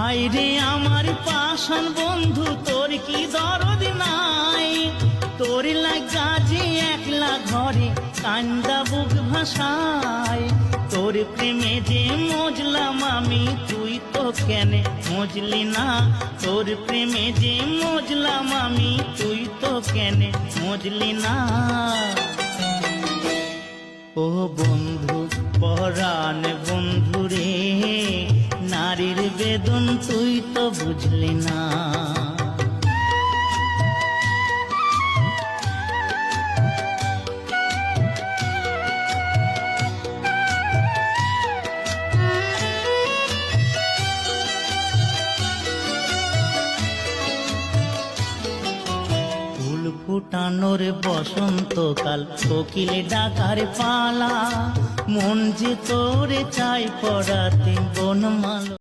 হায়রে আমার পাষাণ বন্ধু, তোর কি দরদ নাই? তোর লাগা যে একলা ঘরে কান্দা বুক ভাষায়। তোর প্রেমে যে মজলাম আমি, তুই তো কেনে মজলি না? তোর প্রেমে যে মজলাম আমি, তুই তো কেনে মজলি না? ও বন্ধু পরাণ বন্ধু রে, নারীর বেদন তুই তো বুঝলি না। ফুল ফুটানোর বসন্তকাল, কোকিল ডাকার পালা, মন যে তোরে চাই পড়াতে বনমাল।